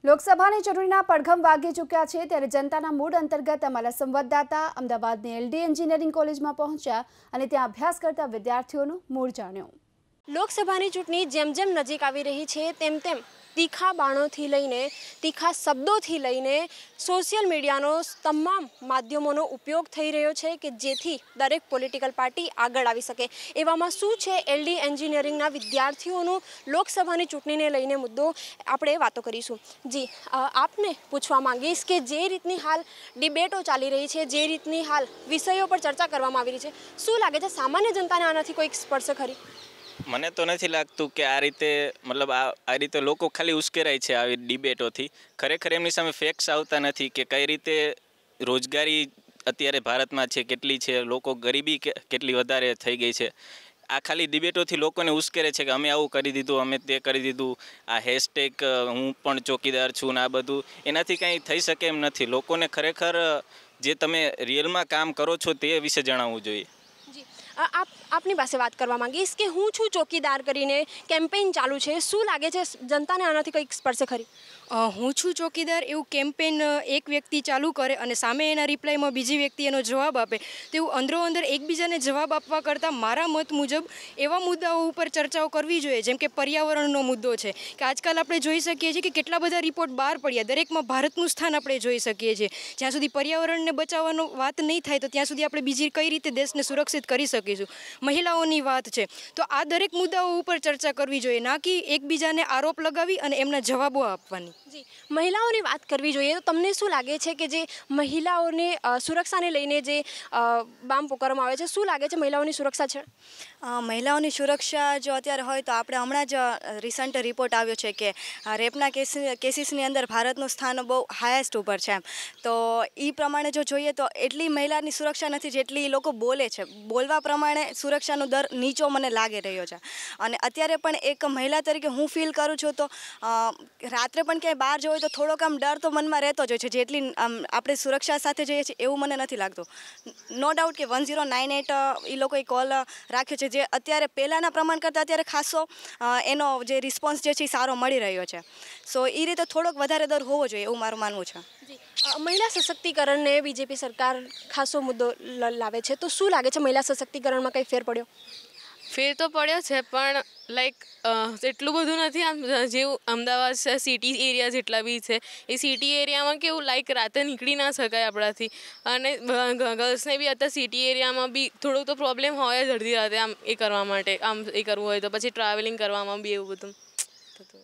લોકસભાની ચૂંટણીના પડઘમ વાગી ચૂક્યા છે ત્યારે જનતાના મૂડ અંતર્ગત અમારા સંવાદદાતા અમદાવાદની એલડી એન્જિનિયરિંગ કોલેજમાં પહોંચ્યા અને ત્યાં અભ્યાસ કરતા વિદ્યાર્થીઓનું મૂડ જાણ્યું। લોકસભાની ચૂંટણી જેમ જેમ નજીક આવી રહી છે તેમ તેમ તીખા બાણોથી લઈને તીખા શબ્દોથી લઈને સોશિયલ મીડિયાનો તમામ માધ્યમોનો ઉપયોગ થઈ રહ્યો છે કે જેથી દરેક પોલિટિકલ પાર્ટી આગળ આવી શકે। એવામાં શું છે એલડી એન્જિનિયરિંગના વિદ્યાર્થીઓનું લોકસભાની ચૂંટણીને લઈને મુદ્દો આપણે વાતો કરીશું। જી આપને પૂછવા માંગીશ કે જે રીતની હાલ ડિબેટો ચાલી રહી છે, જે રીતની હાલ વિષયો પર ચર્ચા કરવામાં આવી રહી છે, શું લાગે છે સામાન્ય જનતાને આનાથી કોઈ સ્પર્શ ખરી? મને તો નથી લાગતું કે આ રીતે મતલબ આ રીતે લોકો ખાલી ઉશ્કેરાય છે આવી ડિબેટોથી। ખરેખર એમની સામે ફેક્ટ્સ આવતા નથી કે કઈ રીતે રોજગારી અત્યારે ભારતમાં છે, કેટલી છે, લોકો ગરીબી કેટલી વધારે થઈ ગઈ છે। આ ખાલી ડિબેટોથી લોકોને ઉશ્કેરે છે કે અમે આવું કરી દીધું, અમે તે કરી દીધું, આ હેશટેગ હું પણ ચોકીદાર છું ને આ બધું, એનાથી કંઈ થઈ શકે એમ નથી। લોકોને ખરેખર જે તમે રિયલમાં કામ કરો છો તે વિશે જણાવવું જોઈએ। આપની પાસે વાત કરવા માંગીશ કે હું છું ચોકીદાર કરીને કેમ્પેઇન ચાલુ છે, શું લાગે છે જનતાને આનાથી કંઈક સ્પર્શ ખરી? હું છું ચોકીદાર એવું કેમ્પેઇન એક વ્યક્તિ ચાલુ કરે અને સામે એના રિપ્લાયમાં બીજી વ્યક્તિ એનો જવાબ આપે, તેવું અંદરો અંદર એકબીજાને જવાબ આપવા કરતાં મારા મત મુજબ એવા મુદ્દાઓ ઉપર ચર્ચાઓ કરવી જોઈએ, જેમ કે પર્યાવરણનો મુદ્દો છે કે આજકાલ આપણે જોઈ શકીએ છીએ કે કેટલા બધા રિપોર્ટ બહાર પડ્યા, દરેકમાં ભારતનું સ્થાન આપણે જોઈ શકીએ છીએ। જ્યાં સુધી પર્યાવરણને બચાવવાનો વાત નહીં થાય તો ત્યાં સુધી આપણે બીજી કઈ રીતે દેશને સુરક્ષિત કરી શકીશું। મહિલાઓની વાત છે તો આ દરેક મુદ્દાઓ ઉપર ચર્ચા કરવી જોઈએ, ના કે એકબીજાને આરોપ લગાવી અને એમના જવાબો આપવાની। જી, મહિલાઓની વાત કરવી જોઈએ તો તમને શું લાગે છે કે જે મહિલાઓને સુરક્ષાને લઈને જે બામ પોકારવામાં આવે છે, શું લાગે છે મહિલાઓની સુરક્ષા છે? મહિલાઓની સુરક્ષા જો અત્યારે હોય તો આપણે હમણાં જ રિસન્ટ રિપોર્ટ આવ્યો છે કે રેપના કેસીસની અંદર ભારતનું સ્થાન બહુ હાયેસ્ટ ઉપર છે એમ, તો એ પ્રમાણે જો જોઈએ તો એટલી મહિલાની સુરક્ષા નથી જેટલી લોકો બોલે છે। બોલવા પ્રમાણે સુરક્ષાનો દર નીચો મને લાગી રહ્યો છે અને અત્યારે પણ એક મહિલા તરીકે હું ફીલ કરું છું તો રાત્રે પણ ક્યાંય બહાર જવું હોય તો થોડોક આમ ડર તો મનમાં રહેતો જ હોય છે, જેટલી આપણે સુરક્ષા સાથે જઈએ છીએ એવું મને નથી લાગતું। નો ડાઉટ કે 1098 એ લોકોએ કોલ રાખ્યો છે, જે અત્યારે પહેલાંના પ્રમાણ કરતાં અત્યારે ખાસો એનો જે રિસ્પોન્સ જે છે એ સારો મળી રહ્યો છે। સો એ રીતે થોડોક વધારે દર હોવો જોઈએ એવું મારું માનવું છે। મહિલા સશક્તિકરણને બીજેપી સરકાર ખાસો મુદ્દો લાવે છે, તો શું લાગે છે મહિલા સશક્તિકરણમાં કંઈ ફેર પડ્યો? ફેર તો પડ્યો છે પણ લાઈક એટલું બધું નથી। આમ જેવું અમદાવાદ છે, સિટી એરિયા જેટલા બી છે એ સિટી એરિયામાં કેવું લાઈક રાતે નીકળી ના શકાય આપણાથી, અને ગર્લ્સને બી અત્યારે સિટી એરિયામાં બી થોડુંક તો પ્રોબ્લેમ હોય જ અડધી રાતે આમ એ કરવા માટે, આમ એ કરવું હોય તો પછી ટ્રાવેલિંગ કરવામાં બી એવું બધું થતું।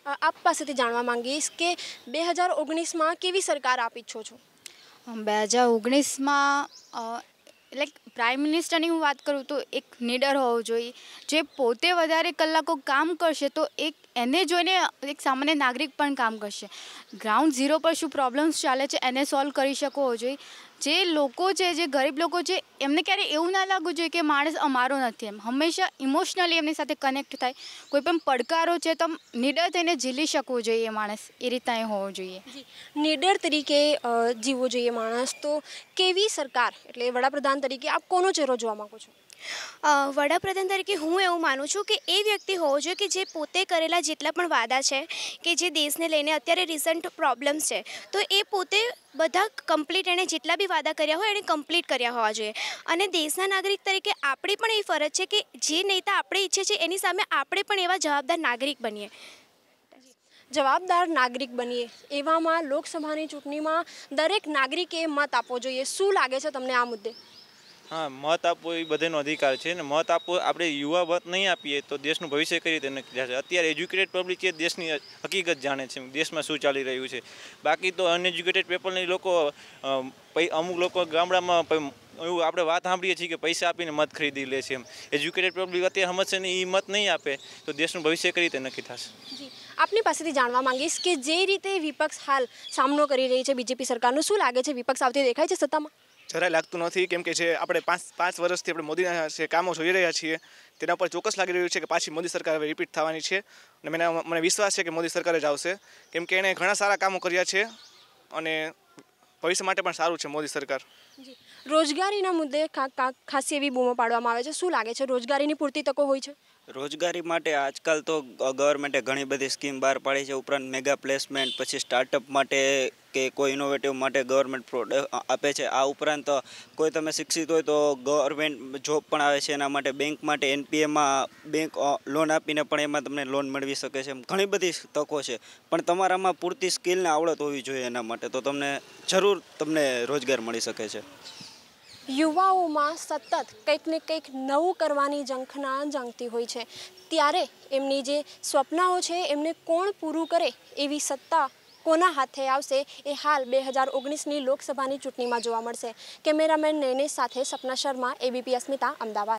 આપ પાસેથી જાણવા માંગીશ કે 2019માં કેવી સરકાર આપ ઈચ્છો છો? 2019માં લાઈક પ્રાઇમ મિનિસ્ટરની હું વાત કરું તો એક નીડર હોવો જોઈએ, જે પોતે વધારે કલાકો કામ કરશે તો એને જોઈને એક સામાન્ય નાગરિક પણ કામ કરશે। ગ્રાઉન્ડ ઝીરો પર શું પ્રોબ્લેમ્સ ચાલે છે એને સોલ્વ કરી શકવો જોઈએ। જે લોકો છે, જે ગરીબ લોકો છે, એમને ક્યારેય એવું ના લાગવું જોઈએ કે માણસ અમારો નથી એમ, હંમેશા ઇમોશનલી એમની સાથે કનેક્ટ થાય। કોઈ પણ પડકારો છે તો નીડર થઈને ઝીલી શકવો જોઈએ માણસ, એ રીતના એ હોવો જોઈએ। નીડર તરીકે જીવવો જોઈએ માણસ, તો કેવી સરકાર એટલે વડાપ્રધાન તરીકે આપ કોનો ચહેરો જોવા માગો છો? વડાપ્રધાન તરીકે હું એવું માનું છું કે એ વ્યક્તિ હોવો જોઈએ કે જે પોતે કરેલા જેટલા પણ વાદા છે કે જે દેશને લઈને અત્યારે રિસન્ટ પ્રોબ્લેમ્સ છે તો એ પોતે બધા કમ્પ્લીટ એણે જેટલા બી વાદા કર્યા હોય એણે કમ્પ્લીટ કર્યા હોવા જોઈએ। અને દેશના નાગરિક તરીકે આપણી પણ એ ફરજ છે કે જે નેતા આપણે ઈચ્છે છે એની સામે આપણે પણ એવા જવાબદાર નાગરિક બનીએ। જવાબદાર નાગરિક બનીએ એવામાં લોકસભાની ચૂંટણીમાં દરેક નાગરિકે મત આપવો જોઈએ, શું લાગે છે તમને આ મુદ્દે? હા, મત આપવો એ બધાનો અધિકાર છે ને મત આપવો આપણે યુવા મત નહીં આપીએ તો દેશનું ભવિષ્ય કઈ રીતે નક્કી થશે? અત્યારે એજ્યુકેટેડ પબ્લિક છે દેશની હકીકત જાણે છે, દેશમાં શું ચાલી રહ્યું છે, બાકી તો અનએજ્યુકેટેડ પીપલની લોકો અમુક લોકો ગામડામાં એવું આપણે વાત સાંભળીએ છીએ કે પૈસા આપીને મત ખરીદી લે છે એમ। એજ્યુકેટેડ પબ્લિક અત્યારે સમજશે ને એ મત નહીં આપે તો દેશનું ભવિષ્ય કઈ રીતે નક્કી થશે? જી, આપની પાસેથી જાણવા માંગીશ કે જે રીતે વિપક્ષ હાલ સામનો કરી રહી છે બીજેપી સરકારનો, શું લાગે છે વિપક્ષ આવતી દેખાય છે સત્તામાં? જરાય લાગતું નથી, કેમ કે જે આપણે પાંચ વર્ષથી આપણે મોદીના જે કામો જોઈ રહ્યા છીએ તેના પર ચોક્કસ લાગી રહ્યું છે કે પાછી મોદી સરકાર હવે રિપીટ થવાની છે અને મને વિશ્વાસ છે કે મોદી સરકાર જ આવશે, કેમ કે એણે ઘણા સારા કામો કર્યા છે અને ભવિષ્ય માટે પણ સારું છે મોદી સરકાર। રોજગારીના મુદ્દે ખાસી એવી બૂમો પાડવામાં આવે છે. શું લાગે છે, રોજગારીની પૂરતી તકો હોય છે? રોજગારી માટે આજકાલ તો ગવર્મેન્ટે ઘણી બધી સ્કીમ બહાર પાડી છે. ઉપરાંત મેગા પ્લેસમેન્ટ, પછી સ્ટાર્ટઅપ માટે કે કોઈ ઇનોવેટિવ માટે ગવર્મેન્ટ આપે છે. આ ઉપરાંત કોઈ તમે શિક્ષિત હોય તો ગવર્મેન્ટ જોબ પણ આવે છે. એના માટે બેંક માટે એનપીએમાં બેંક લોન આપીને પણ એમાં તમને લોન મેળવી શકે છે. ઘણી બધી તકો છે, પણ તમારામાં પૂરતી સ્કિલ ને આવડત હોવી જોઈએ એના માટે, તો તમને રોજગાર મળી શકે છે. યુવાઓમાં સતત કંઈક ને કંઈક નવું કરવાની ઝંખના ઝાંકતી હોય છે, ત્યારે એમની જે સ્વપ્નાઓ છે એમને કોણ પૂરું કરે, એવી સત્તા કોના હાથે આવશે એ હાલ 2019ની લોકસભાની ચૂંટણીમાં જોવા મળશે. કેમેરામેન નૈનેશ સાથે સપના શર્મા, ABP અસ્મિતા, અમદાવાદ.